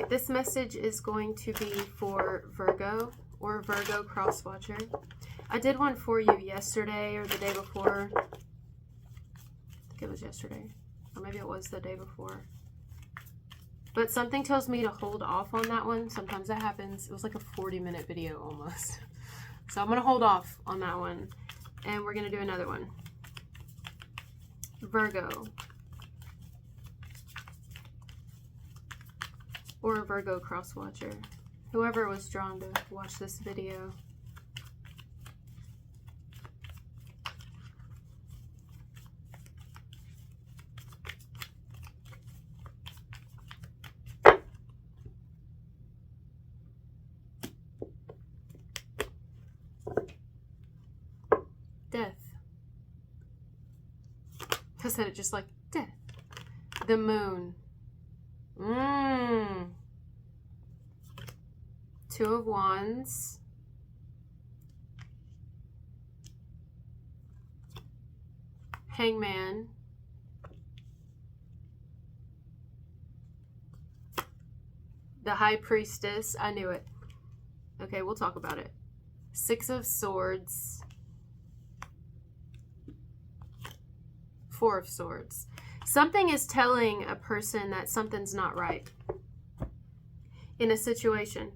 Okay, this message is going to be for Virgo or Virgo cross watcher. I did one for you yesterday or the day before. I think it was yesterday, or maybe it was the day before. But something tells me to hold off on that one. Sometimes that happens. It was like a 40-minute video almost. So I'm going to hold off on that one. And we're going to do another one. Virgo. Or a Virgo cross watcher. Whoever was drawn to watch this video. Death. I said it just like death. The moon. Two of Wands. Hangman. The High Priestess. I knew it. Okay, we'll talk about it. Six of Swords. Four of Swords. Something is telling a person that something's not right in a situation.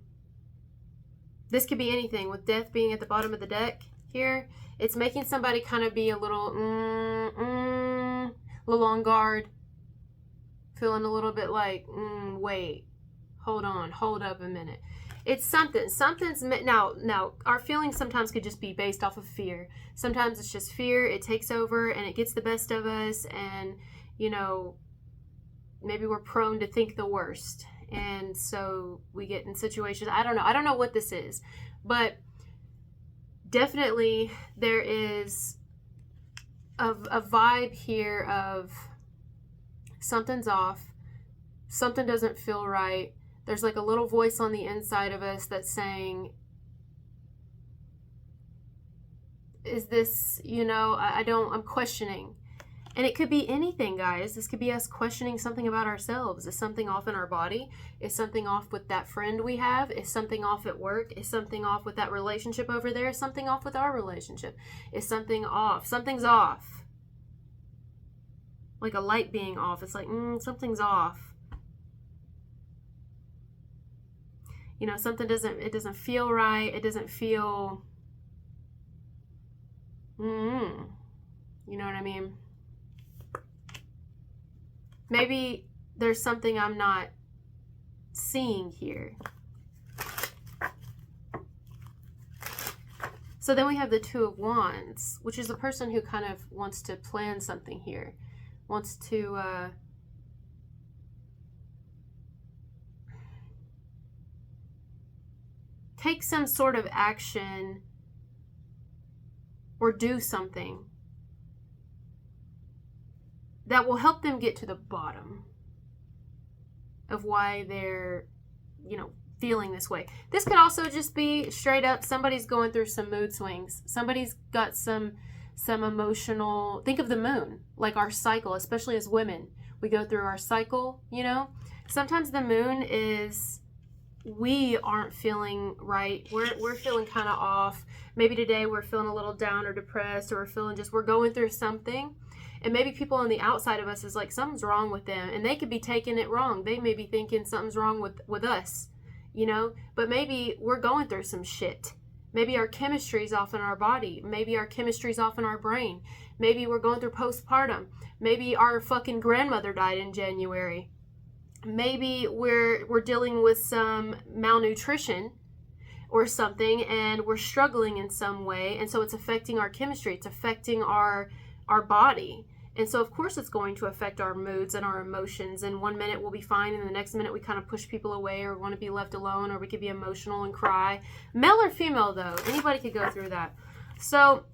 This could be anything. With Death being at the bottom of the deck here, it's making somebody kind of be a little on guard. Feeling a little bit like, wait, hold on, hold up a minute. It's something. Something's now. Our feelings sometimes could just be based off of fear. Sometimes it's just fear. It takes over and it gets the best of us, and you know, maybe we're prone to think the worst, and so we get in situations. I don't know what this is, but definitely there is a vibe here of something's off. Something doesn't feel right. There's like a little voice on the inside of us that's saying, is this, I'm questioning. And it could be anything, guys. This could be us questioning something about ourselves. Is something off in our body? Is something off with that friend we have? Is something off at work? Is something off with that relationship over there? Is something off with our relationship? Is something off? Something's off. Like a light being off. It's like, something's off. Something doesn't feel right. It doesn't feel, you know what I mean? Maybe there's something I'm not seeing here. So then we have the Two of Wands, which is the person who kind of wants to plan something here. Wants to take some sort of action or do something that will help them get to the bottom of why they're, feeling this way. This could also just be straight up somebody's going through some mood swings. Somebody's got some emotional, think of the moon, like our cycle, especially as women. We go through our cycle, Sometimes the moon is, we aren't feeling right. We're feeling kind of off. Maybe today we're feeling a little down or depressed, or we're going through something. And maybe people on the outside of us is like, something's wrong with them. And they could be taking it wrong. They may be thinking something's wrong with us, But maybe we're going through some shit. Maybe our chemistry's off in our body. Maybe our chemistry's off in our brain. Maybe we're going through postpartum. Maybe our fucking grandmother died in January. Maybe we're dealing with some malnutrition or something, and we're struggling in some way, and so it's affecting our chemistry. It's affecting our body. And so of course it's going to affect our moods and our emotions, and one minute we'll be fine and the next minute we kind of push people away or want to be left alone, or we could be emotional and cry. Male or female though, anybody could go through that. So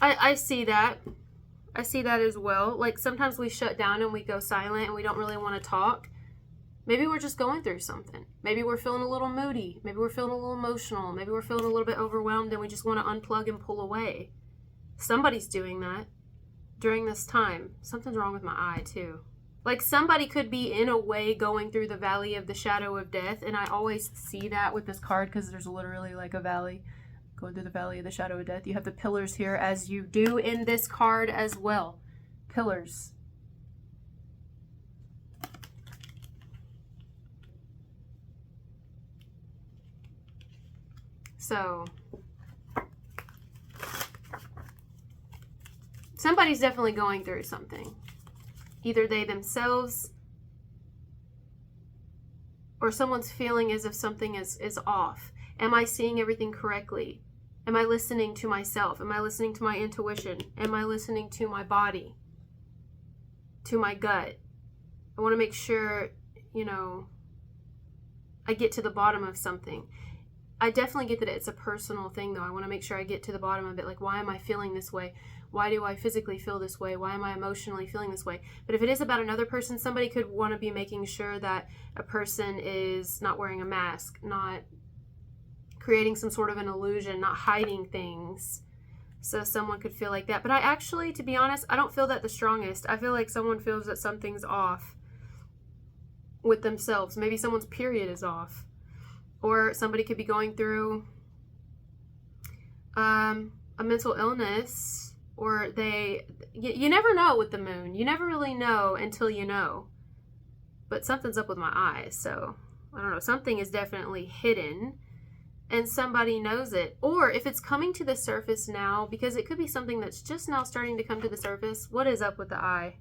I see that. I see that as well. Like sometimes we shut down and we go silent and we don't really want to talk. Maybe we're just going through something. Maybe we're feeling a little moody. Maybe we're feeling a little emotional. Maybe we're feeling a little bit overwhelmed and we just want to unplug and pull away. Somebody's doing that during this time. Something's wrong with my eye too. Like somebody could be in a way going through the valley of the shadow of death. And I always see that with this card because there's literally like a valley going through the valley of the shadow of death. You have the pillars here as you do in this card as well. Pillars. So somebody's definitely going through something. Either they themselves or someone's feeling as if something is off. Am I seeing everything correctly? Am I listening to myself? Am I listening to my intuition? Am I listening to my body? To my gut? I want to make sure, you know, I get to the bottom of something. I definitely get that it's a personal thing, though. I want to make sure I get to the bottom of it. Like, why am I feeling this way? Why do I physically feel this way? Why am I emotionally feeling this way? But if it is about another person, somebody could want to be making sure that a person is not wearing a mask, not creating some sort of an illusion, not hiding things. So someone could feel like that. But I actually, to be honest, I don't feel that the strongest. I feel like someone feels that something's off with themselves. Maybe someone's period is off. Or somebody could be going through a mental illness. Or you never know with the moon. You never really know until you know. But something's up with my eyes. So, I don't know. Something is definitely hidden. And somebody knows it. Or if it's coming to the surface now, because it could be something that's just now starting to come to the surface. What is up with the eye?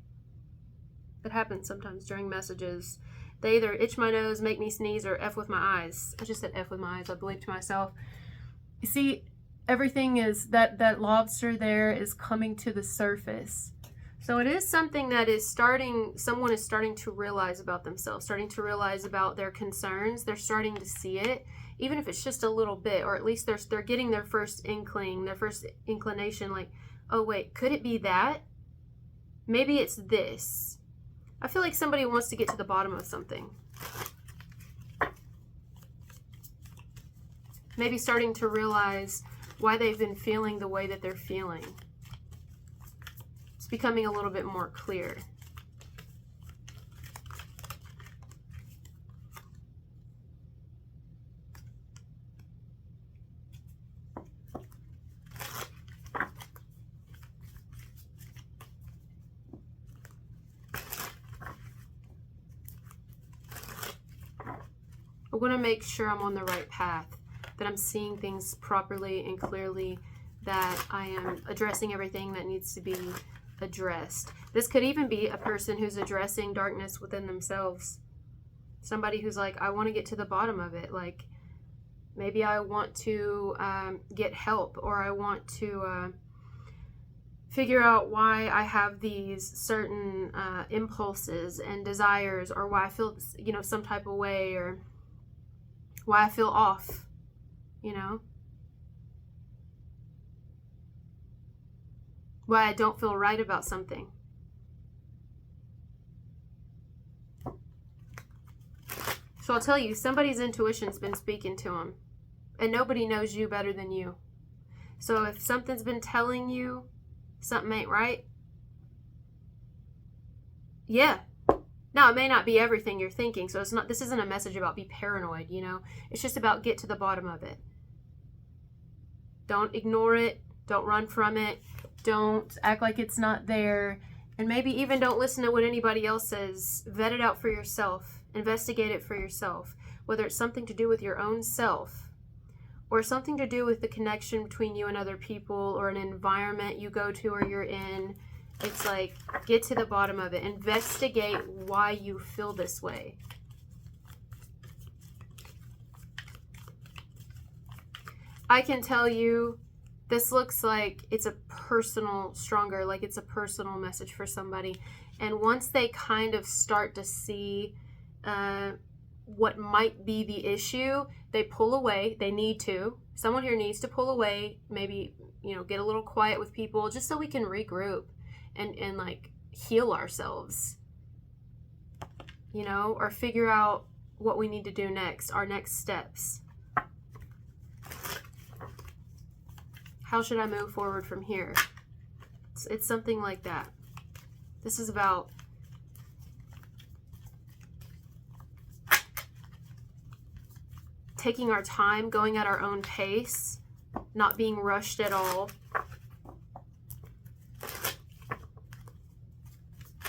That happens sometimes during messages. They either itch my nose, make me sneeze, or F with my eyes. I just said F with my eyes, I believe to myself. You see, everything is, that lobster there is coming to the surface. So it is something that is someone is starting to realize about themselves, starting to realize about their concerns. They're starting to see it, even if it's just a little bit, or at least they're getting their first inkling, their first inclination, like, oh wait, could it be that? Maybe it's this. I feel like somebody wants to get to the bottom of something. Maybe starting to realize why they've been feeling the way that they're feeling. It's becoming a little bit more clear. I want to make sure I'm on the right path, that I'm seeing things properly and clearly, that I am addressing everything that needs to be addressed. This could even be a person who's addressing darkness within themselves. Somebody who's like, I want to get to the bottom of it. Like, maybe I want to get help, or I want to figure out why I have these certain impulses and desires, or why I feel, you know, some type of way, or why I feel off, you know, why I don't feel right about something. So I'll tell you, somebody's intuition's been speaking to them, and nobody knows you better than you. So if something's been telling you something ain't right, yeah. Now, it may not be everything you're thinking, so this isn't a message about be paranoid, you know. It's just about get to the bottom of it. Don't ignore it. Don't run from it. Don't act like it's not there. And maybe even don't listen to what anybody else says. Vet it out for yourself. Investigate it for yourself. Whether it's something to do with your own self, or something to do with the connection between you and other people, or an environment you go to or you're in. It's like, get to the bottom of it. Investigate why you feel this way. I can tell you, this looks like it's a personal, stronger, like it's a personal message for somebody. And once they kind of start to see what might be the issue, they pull away. They need to. Someone here needs to pull away, maybe, you know, get a little quiet with people, just so we can regroup. And like heal ourselves, you know, or figure out what we need to do next, our next steps. How should I move forward from here? It's something like that. This is about taking our time, going at our own pace, not being rushed at all.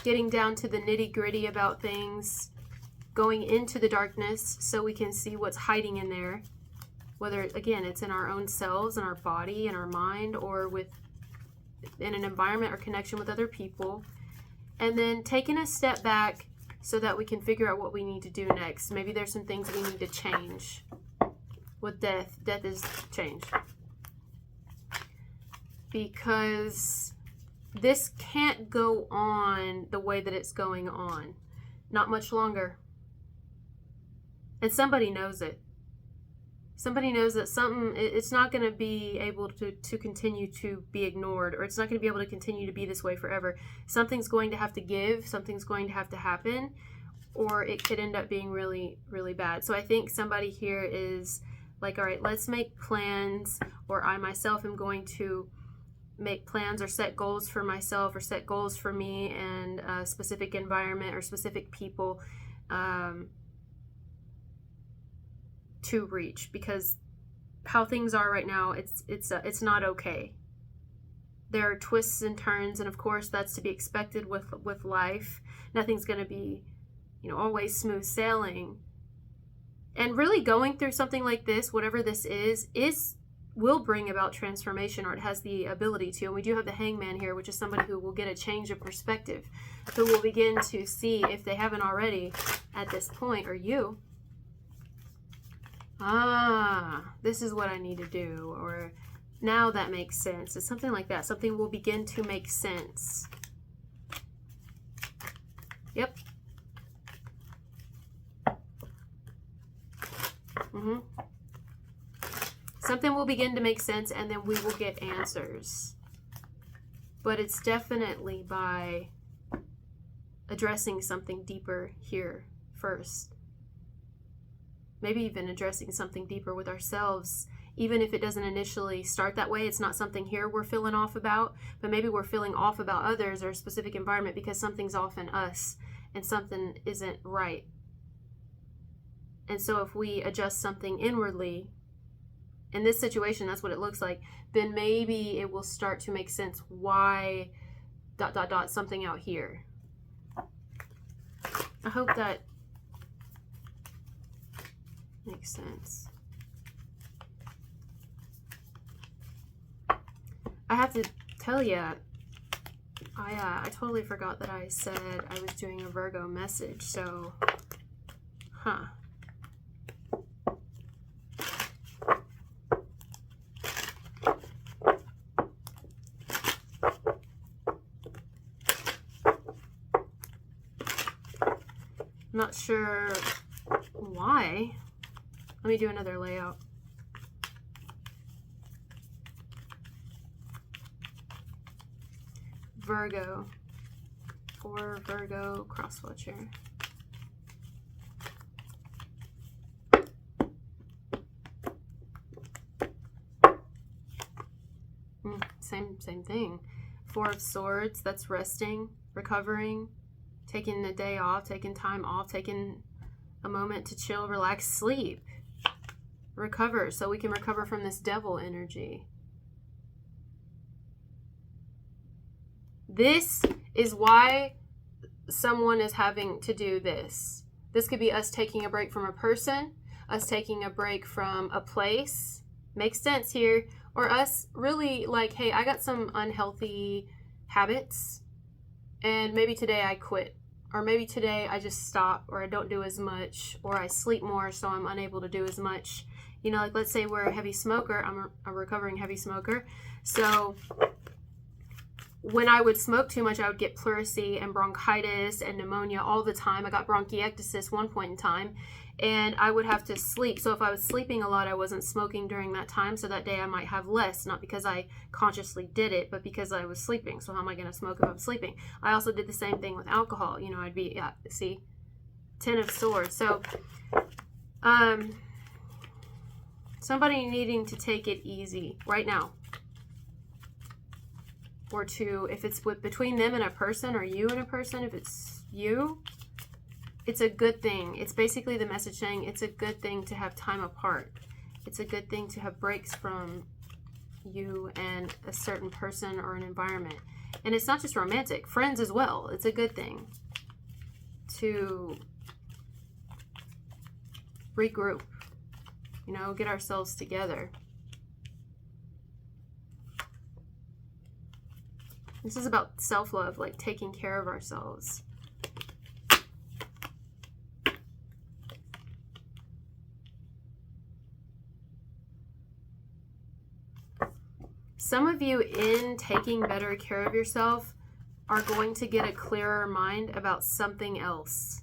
Getting down to the nitty-gritty about things, going into the darkness so we can see what's hiding in there. Whether, again, it's in our own selves, in our body, in our mind, or in an environment or connection with other people. And then taking a step back so that we can figure out what we need to do next. Maybe there's some things we need to change. With death is change. Because this can't go on the way that it's going on. Not much longer. And somebody knows it. Somebody knows that it's not going to be able to continue to be ignored, or it's not going to be able to continue to be this way forever. Something's going to have to give, something's going to have to happen, or it could end up being really, really bad. So I think somebody here is like, all right, let's make plans, or I myself am going to make plans or set goals for myself or set goals for me and a specific environment or specific people to reach, because how things are right now, it's not okay. There are twists and turns, and of course that's to be expected with life. Nothing's going to be, always smooth sailing. And really going through something like this, whatever this will bring about transformation, or it has the ability to. And we do have the Hangman here, which is somebody who will get a change of perspective, who will begin to see, if they haven't already at this point, or you, this is what I need to do, or now that makes sense. It's something like that. Something will begin to make sense. Yep. Something will begin to make sense, and then we will get answers. But it's definitely by addressing something deeper here first. Maybe even addressing something deeper with ourselves. Even if it doesn't initially start that way, it's not something here we're feeling off about, but maybe we're feeling off about others or a specific environment because something's off in us and something isn't right. And so if we adjust something inwardly, in this situation, that's what it looks like, then maybe it will start to make sense why ... something out here. I hope that makes sense. I have to tell you, I totally forgot that I said I was doing a Virgo message, so, I'm not sure why. Let me do another layout. Virgo. For Virgo cross-watcher. Same thing. Four of Swords, that's resting, recovering, taking a day off, taking time off, taking a moment to chill, relax, sleep, recover, so we can recover from this devil energy. This is why someone is having to do this. This could be us taking a break from a person, us taking a break from a place, makes sense here, or us really like, hey, I got some unhealthy habits, and maybe today I quit. Or maybe today I just stop, or I don't do as much, or I sleep more so I'm unable to do as much. Like let's say we're a heavy smoker. I'm a recovering heavy smoker. So when I would smoke too much, I would get pleurisy and bronchitis and pneumonia all the time. I got bronchiectasis one point in time, and I would have to sleep. So if I was sleeping a lot, I wasn't smoking during that time. So that day I might have less, not because I consciously did it, but because I was sleeping. So how am I going to smoke if I'm sleeping? I also did the same thing with alcohol. I'd be, see, 10 of Swords. So, somebody needing to take it easy right now. Or to, if it's between them and a person, or you and a person, if it's you, it's a good thing. It's basically the message saying it's a good thing to have time apart. It's a good thing to have breaks from you and a certain person or an environment. And it's not just romantic, friends as well. It's a good thing to regroup, you know, get ourselves together. This is about self-love, like taking care of ourselves. Some of you, in taking better care of yourself, are going to get a clearer mind about something else.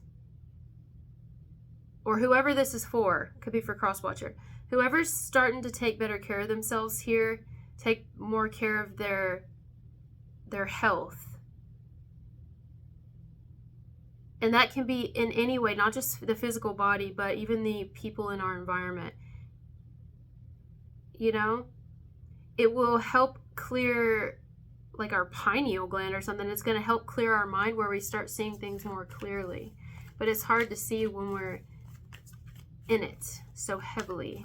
Or whoever this is for, could be for cross-watcher. Whoever's starting to take better care of themselves here, take more care of their health. And that can be in any way, not just the physical body, but even the people in our environment. You know? It will help clear, like, our pineal gland or something. It's going to help clear our mind where we start seeing things more clearly. But it's hard to see when we're in it so heavily.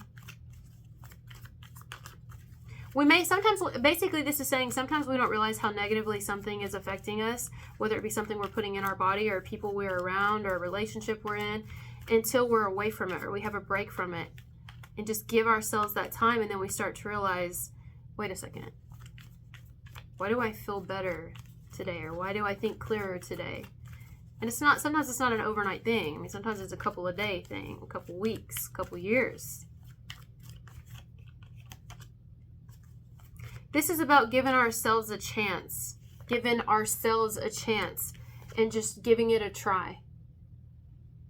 We may sometimes, basically this is saying sometimes we don't realize how negatively something is affecting us, whether it be something we're putting in our body or people we're around or a relationship we're in, until we're away from it or we have a break from it. And just give ourselves that time, and then we start to realize, wait a second, why do I feel better today? Or why do I think clearer today? And it's not, sometimes it's not an overnight thing. I mean, sometimes it's a couple of day thing, a couple weeks, a couple years. This is about giving ourselves a chance, and just giving it a try.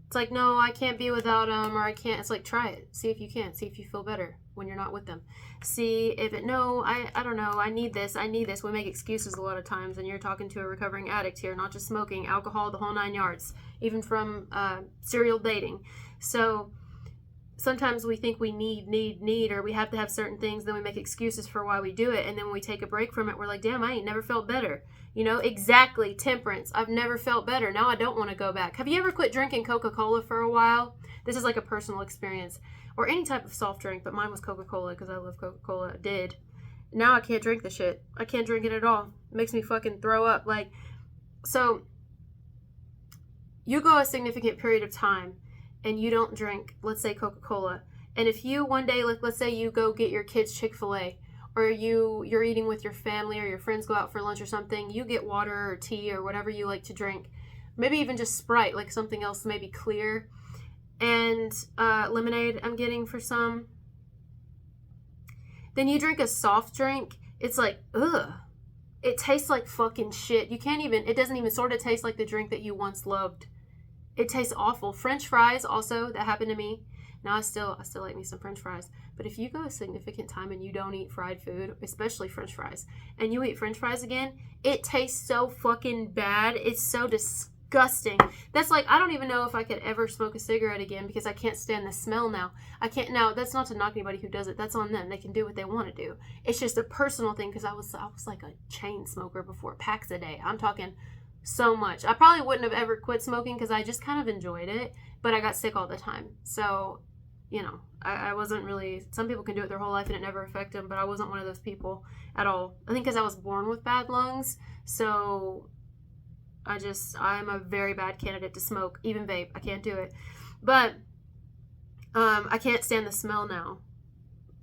It's like, no, I can't be without them, or I can't. It's like, try it. See if you can. See if you feel better when you're not with them. See if it, no, I don't know. I need this. We make excuses a lot of times, and you're talking to a recovering addict here, not just smoking, alcohol, the whole 9 yards, even from serial dating. So sometimes we think we need, or we have to have certain things, then we make excuses for why we do it, and then when we take a break from it, we're like, damn, I ain't never felt better. You know, exactly, temperance. I've never felt better. Now I don't want to go back. Have you ever quit drinking Coca-Cola for a while? This is like a personal experience. Or any type of soft drink, but mine was Coca-Cola because I love Coca-Cola. I did. Now I can't drink the shit. I can't drink it at all. It makes me fucking throw up. Like, so you go a significant period of time and you don't drink, let's say, Coca-Cola. And if you one day, let's say you go get your kids Chick-fil-A, or you're eating with your family, or your friends go out for lunch or something, you get water or tea or whatever you like to drink, maybe even just Sprite, like something else maybe clear, and lemonade I'm getting for some. Then you drink a soft drink, it's like, ugh. It tastes like fucking shit. It doesn't even sort of taste like the drink that you once loved. It tastes awful. French fries also, that happened to me. Now I still like me some French fries. But if you go a significant time and you don't eat fried food, especially French fries, and you eat French fries again, it tastes so fucking bad. It's so disgusting. That's like, I don't even know if I could ever smoke a cigarette again because I can't stand the smell now. I can't. Now, that's not to knock anybody who does it. That's on them. They can do what they want to do. It's just a personal thing because I was like a chain smoker before, packs a day. I'm talking so much. I probably wouldn't have ever quit smoking because I just kind of enjoyed it, but I got sick all the time. So, you know, I wasn't really, some people can do it their whole life and it never affected them, but I wasn't one of those people at all. I think because I was born with bad lungs, so I'm a very bad candidate to smoke, even vape. I can't do it. But I can't stand the smell now.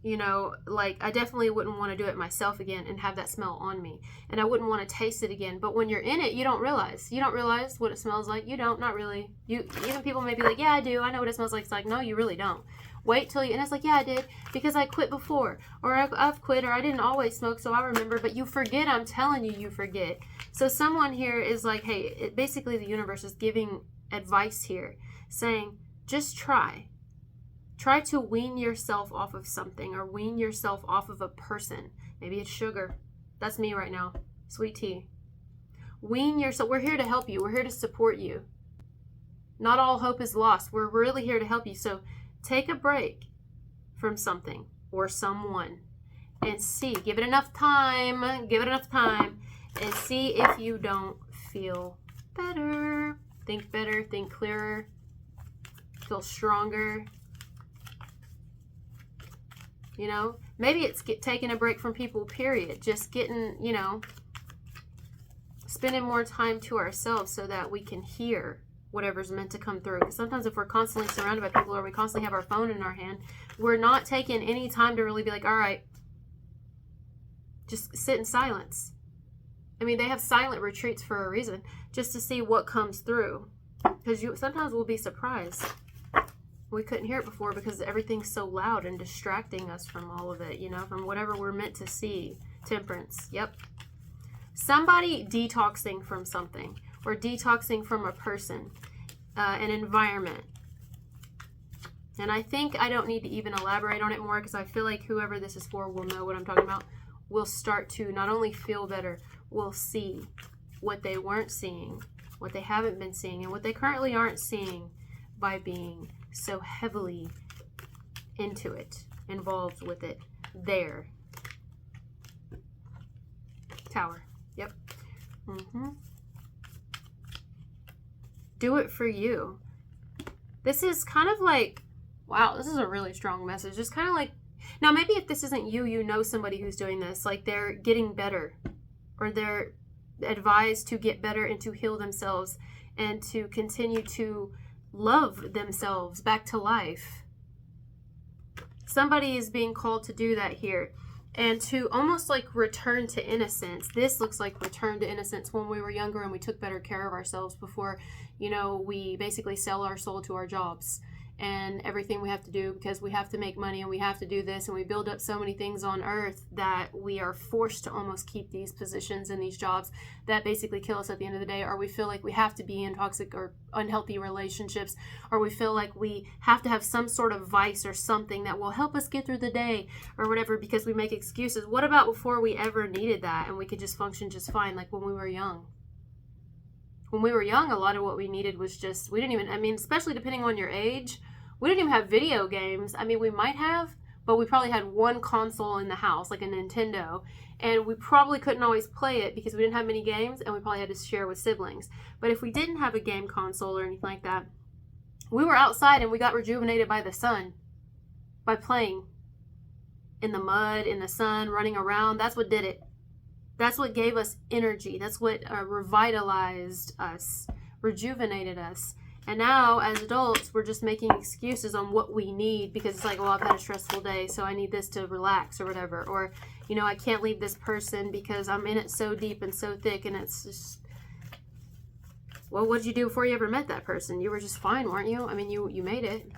You know, like, I definitely wouldn't want to do it myself again and have that smell on me. And I wouldn't want to taste it again. But when you're in it, you don't realize. You don't realize what it smells like. You don't, not really. Even people may be like, yeah, I do. I know what it smells like. It's like, no, you really don't. Wait till you, and it's like, yeah, I did because I quit before. Or I've quit, or I didn't always smoke, so I remember. But you forget. I'm telling you, you forget. So someone here is like, hey, basically the universe is giving advice here, saying, just try. Try to wean yourself off of something, or wean yourself off of a person. Maybe it's sugar. That's me right now. Sweet tea. Wean yourself. We're here to help you. We're here to support you. Not all hope is lost. We're really here to help you. So take a break from something or someone and see. Give it enough time. Give it enough time and see if you don't feel better. think better, think clearer, feel stronger. You know, maybe it's taking a break from people, period. Just getting, you know, spending more time to ourselves so that we can hear whatever's meant to come through. Because sometimes if we're constantly surrounded by people or we constantly have our phone in our hand, we're not taking any time to really be like, all right, just sit in silence. I mean, they have silent retreats for a reason, just to see what comes through. Because sometimes we'll be surprised. We couldn't hear it before because everything's so loud and distracting us from all of it, you know, from whatever we're meant to see. Temperance. Yep. Somebody detoxing from something, or detoxing from a person, an environment. And I think I don't need to even elaborate on it more because I feel like whoever this is for will know what I'm talking about. Will start to not only feel better, will see what they weren't seeing, what they haven't been seeing, and what they currently aren't seeing by being so heavily into it, involved with it. There. Tower. Yep. Do it for you. This is kind of like, wow, this is a really strong message. It's kind of like, now maybe if this isn't you, you know somebody who's doing this, like they're getting better, or they're advised to get better and to heal themselves and to continue to love themselves back to life. Somebody is being called to do that here, and to almost like return to innocence. This looks like return to innocence when we were younger and we took better care of ourselves before, you know, we basically sell our soul to our jobs and everything we have to do because we have to make money and we have to do this, and we build up so many things on earth that we are forced to almost keep these positions and these jobs that basically kill us at the end of the day, or we feel like we have to be in toxic or unhealthy relationships, or we feel like we have to have some sort of vice or something that will help us get through the day or whatever because we make excuses. What about before we ever needed that and we could just function just fine, like when we were young? When we were young, a lot of what we needed was just, we didn't even, I mean, especially depending on your age, we didn't even have video games. I mean, we might have, but we probably had one console in the house, like a Nintendo, and we probably couldn't always play it because we didn't have many games, and we probably had to share with siblings. But if we didn't have a game console or anything like that, we were outside and we got rejuvenated by the sun, by playing in the mud, in the sun, running around. That's what did it. That's what gave us energy. That's what revitalized us, rejuvenated us. And now, as adults, we're just making excuses on what we need because it's like, well, I've had a stressful day, so I need this to relax or whatever. Or, you know, I can't leave this person because I'm in it so deep and so thick, and it's just, well, what did you do before you ever met that person? You were just fine, weren't you? I mean, you made it.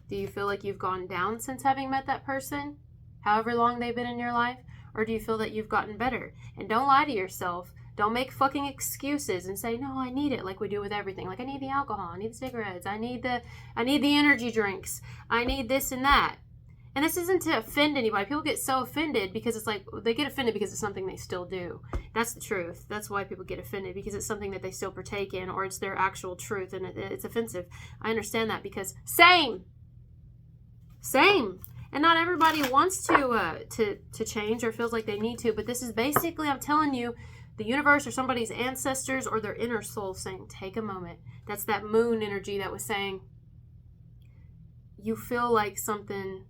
Do you feel like you've gone down since having met that person, however long they've been in your life? Or do you feel that you've gotten better? And don't lie to yourself. Don't make fucking excuses and say, no, I need it, like we do with everything. Like, I need the alcohol, I need the cigarettes, I need the energy drinks, I need this and that. And this isn't to offend anybody. People get so offended because it's like, they get offended because it's something they still do. That's the truth. That's why people get offended, because it's something that they still partake in, or it's their actual truth, and it's offensive. I understand that because same. And not everybody wants to change or feels like they need to, but this is basically, I'm telling you, the universe or somebody's ancestors or their inner soul saying, take a moment. That's that moon energy that was saying, you feel like something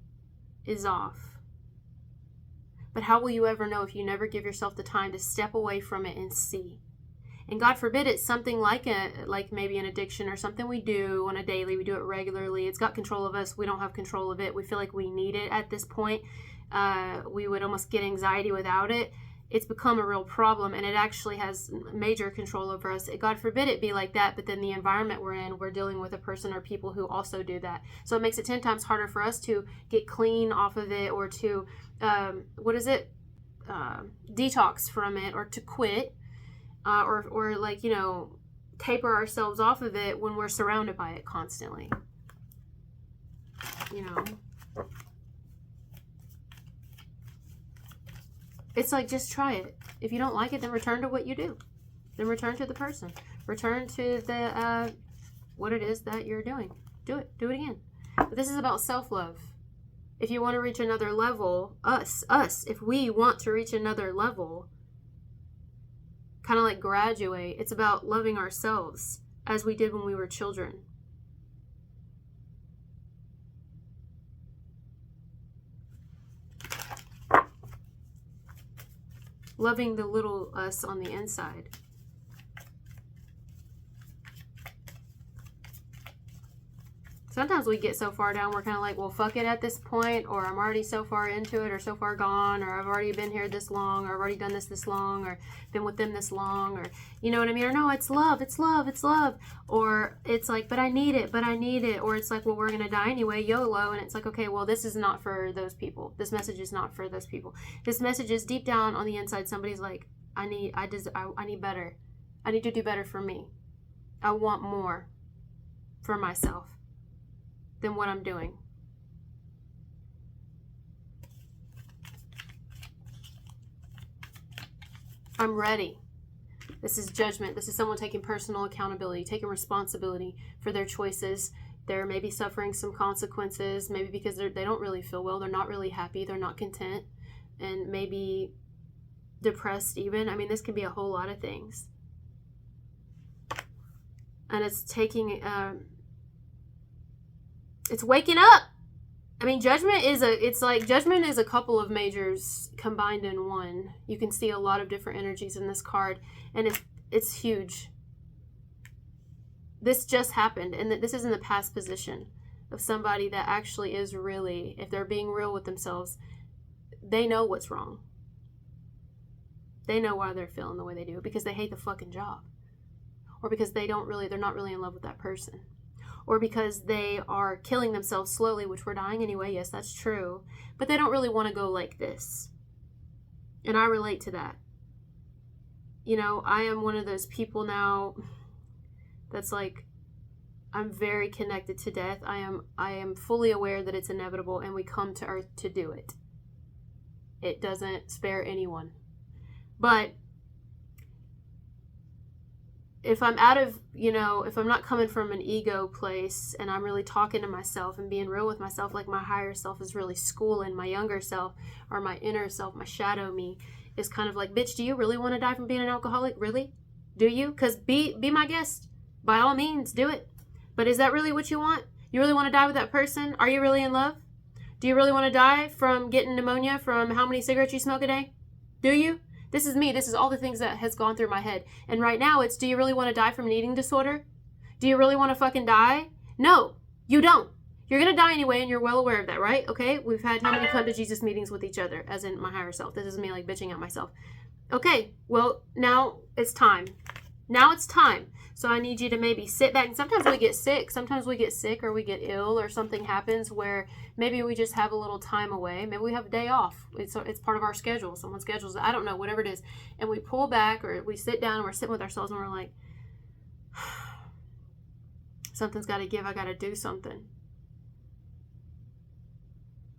is off. But how will you ever know if you never give yourself the time to step away from it and see? And God forbid it's something like maybe an addiction or something we do on a daily. We do it regularly. It's got control of us. We don't have control of it. We feel like we need it at this point. We would almost get anxiety without it. It's become a real problem, and it actually has major control over us. God forbid it be like that, but then the environment we're in, we're dealing with a person or people who also do that. So it makes it 10 times harder for us to get clean off of it, or to, detox from it, or to quit, or like, you know, taper ourselves off of it when we're surrounded by it constantly. You know? It's like, just try it. If you don't like it, then return to what you do. Then return to the person. Return to the what it is that you're doing. Do it. Do it again. But this is about self-love. If you want to reach another level, if we want to reach another level, kind of like graduate. It's about loving ourselves as we did when we were children. Loving the little us on the inside. Sometimes we get so far down, we're kind of like, well, fuck it at this point, or I'm already so far into it, or so far gone, or I've already been here this long, or I've already done this long, or been with them this long, or you know what I mean? Or no, it's love, it's love, it's love. Or it's like, but I need it. Or it's like, well, we're going to die anyway, YOLO. And it's like, okay, well, this is not for those people. This message is not for those people. This message is deep down on the inside. Somebody's like, I need better. I need to do better for me. I want more for myself than what I'm doing. I'm ready. This is judgment. This is someone taking personal accountability, taking responsibility for their choices. They're maybe suffering some consequences, maybe because they don't really feel well, they're not really happy, they're not content, and maybe depressed even. I mean, this can be a whole lot of things. And it's taking... it's waking up. I mean, judgment is a couple of majors combined in one. You can see a lot of different energies in this card, and it's huge. This just happened, and this is in the past position of somebody that actually is really, if they're being real with themselves, they know what's wrong. They know why they're feeling the way they do, because they hate the fucking job, or because they're not really in love with that person. Or because they are killing themselves slowly, which we're dying anyway. Yes, that's true. But they don't really want to go like this. And I relate to that. You know, I am one of those people now that's like, I'm very connected to death. I am fully aware that it's inevitable, and we come to Earth to do it. It doesn't spare anyone. But if I'm if I'm not coming from an ego place and I'm really talking to myself and being real with myself, like my higher self is really schooling my younger self, or my inner self, my shadow me, is kind of like, bitch, do you really want to die from being an alcoholic? Really? Do you? Because be my guest. By all means, do it. But is that really what you want? You really want to die with that person? Are you really in love? Do you really want to die from getting pneumonia from how many cigarettes you smoke a day? Do you? This is me. This is all the things that has gone through my head. And right now it's, do you really want to die from an eating disorder? Do you really want to fucking die? No, you don't. You're going to die anyway, and you're well aware of that, right? Okay, we've had how many come to Jesus meetings with each other, as in my higher self. This is me like bitching at myself. Okay, well, now it's time. Now it's time. So I need you to maybe sit back. And sometimes we get sick. Sometimes we get sick, or we get ill, or something happens where maybe we just have a little time away. Maybe we have a day off. It's part of our schedule. Someone schedules it. I don't know, whatever it is. And we pull back, or we sit down, and we're sitting with ourselves, and we're like, something's got to give. I got to do something.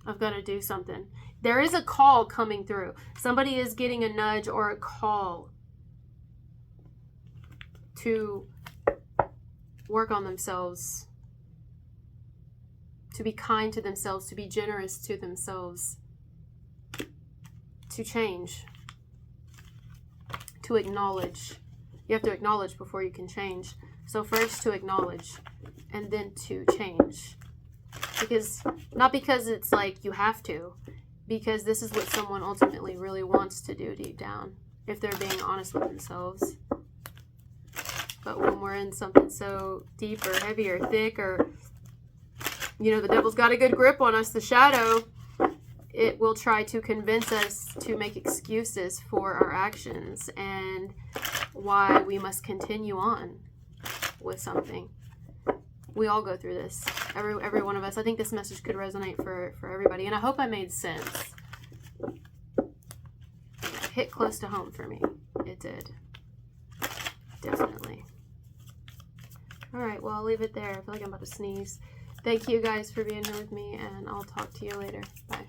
I've got to do something. There is a call coming through. Somebody is getting a nudge or a call to work on themselves, to be kind to themselves, to be generous to themselves, to change, to acknowledge. You have to acknowledge before you can change. So first to acknowledge, and then to change. Not because it's like you have to, because this is what someone ultimately really wants to do deep down, if they're being honest with themselves. But when we're in something so deep or heavy or thick, or, the devil's got a good grip on us, the shadow, it will try to convince us to make excuses for our actions and why we must continue on with something. We all go through this. Every one of us. I think this message could resonate for everybody. And I hope I made sense. It hit close to home for me. It did. Definitely. Alright, well, I'll leave it there. I feel like I'm about to sneeze. Thank you guys for being here with me, and I'll talk to you later. Bye.